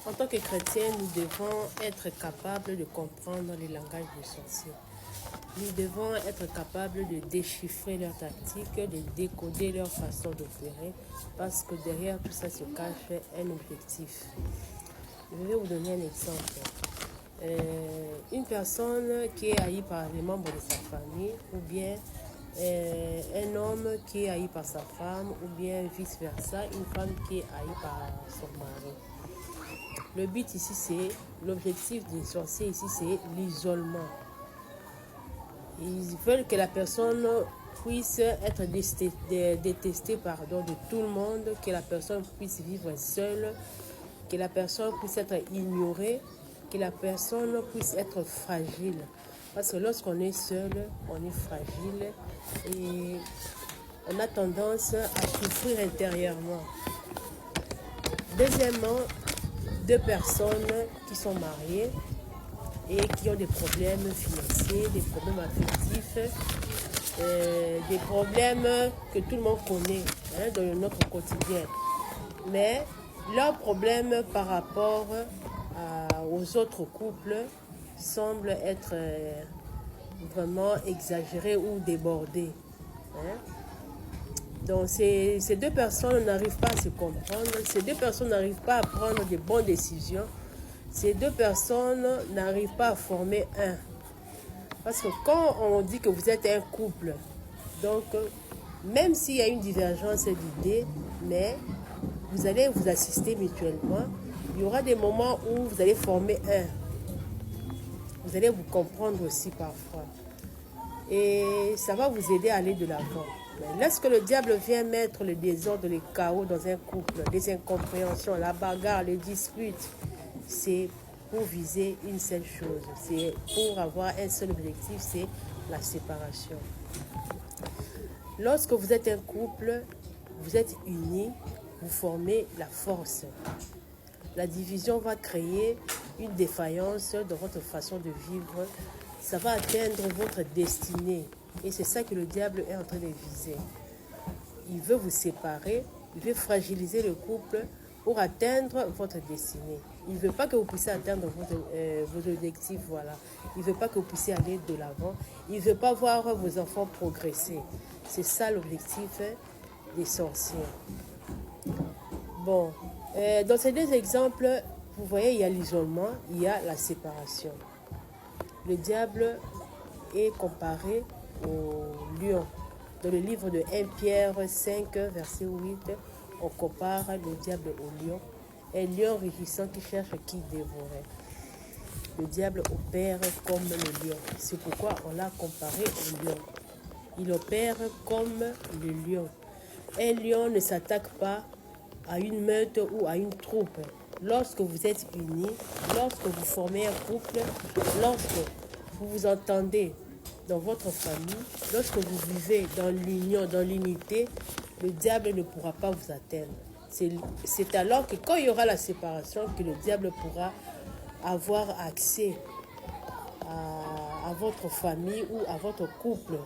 En tant que chrétiens, nous devons être capables de comprendre le langage des sorciers. Nous devons être capables de déchiffrer leurs tactiques, de décoder leur façon d'opérer, parce que derrière tout ça se cache un objectif. Je vais vous donner un exemple. Une personne qui est haïe par les membres de sa famille, ou bien un homme qui est haï par sa femme, ou bien vice-versa, une femme qui est haïe par son mari. Le but ici, c'est, l'objectif des sorciers ici, c'est l'isolement. Ils veulent que la personne puisse être détestée de tout le monde, que la personne puisse vivre seule, que la personne puisse être ignorée, que la personne puisse être fragile. Parce que lorsqu'on est seul, on est fragile et on a tendance à souffrir intérieurement. Deuxièmement, deux personnes qui sont mariées et qui ont des problèmes financiers, des problèmes affectifs, des problèmes que tout le monde connaît dans notre quotidien. Mais leurs problèmes par rapport aux autres couples semblent être vraiment exagérés ou débordés. Donc ces deux personnes n'arrivent pas à se comprendre, ces deux personnes n'arrivent pas à prendre de bonnes décisions, ces deux personnes n'arrivent pas à former un. Parce que quand on dit que vous êtes un couple, donc même s'il y a une divergence d'idées, mais vous allez vous assister mutuellement, il y aura des moments où vous allez former un. Vous allez vous comprendre aussi parfois. Et ça va vous aider à aller de l'avant. Mais lorsque le diable vient mettre le désordre, le chaos dans un couple, les incompréhensions, la bagarre, les disputes, c'est pour viser une seule chose. C'est pour avoir un seul objectif, c'est la séparation. Lorsque vous êtes un couple, vous êtes unis, vous formez la force. La division va créer une défaillance dans votre façon de vivre. Ça va atteindre votre destinée. Et c'est ça que le diable est en train de viser. Il veut vous séparer, il veut fragiliser le couple pour atteindre votre destinée. Il ne veut pas que vous puissiez atteindre vos objectifs. Voilà. Il ne veut pas que vous puissiez aller de l'avant. Il ne veut pas voir vos enfants progresser. C'est ça l'objectif des sorciers. Bon, dans ces deux exemples, vous voyez, il y a l'isolement, il y a la séparation. Le diable est comparé au lion. Dans le livre de 1 Pierre 5, verset 8, on compare le diable au lion. Un lion rugissant qui cherche qui dévorer. Le diable opère comme le lion. C'est pourquoi on l'a comparé au lion. Il opère comme le lion. Un lion ne s'attaque pas à une meute ou à une troupe. Lorsque vous êtes unis, lorsque vous formez un couple, lorsque vous vous entendez dans votre famille, lorsque vous vivez dans l'union, dans l'unité, le diable ne pourra pas vous atteindre. C'est alors que quand il y aura la séparation que le diable pourra avoir accès à votre famille ou à votre couple.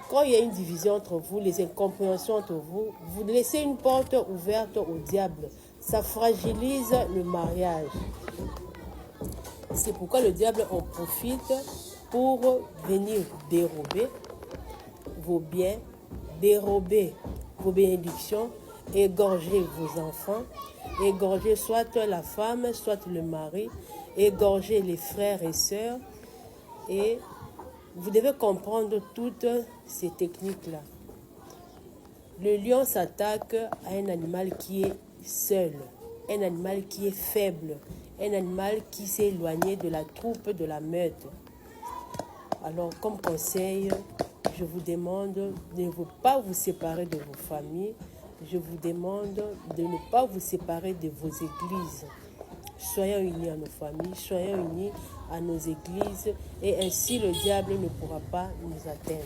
Quand il y a une division entre vous, les incompréhensions entre vous, vous laissez une porte ouverte au diable. Ça fragilise le mariage. C'est pourquoi le diable en profite pour venir dérober vos biens, dérober vos bénédictions, égorger vos enfants, égorger soit la femme, soit le mari, égorger les frères et sœurs. Et vous devez comprendre toutes ces techniques-là. Le lion s'attaque à un animal qui est seul, un animal qui est faible, un animal qui s'est éloigné de la troupe, de la meute. Alors, comme conseil, je vous demande de ne pas vous séparer de vos familles. Je vous demande de ne pas vous séparer de vos églises. Soyons unis à nos familles, soyons unis à nos églises, et ainsi le diable ne pourra pas nous atteindre.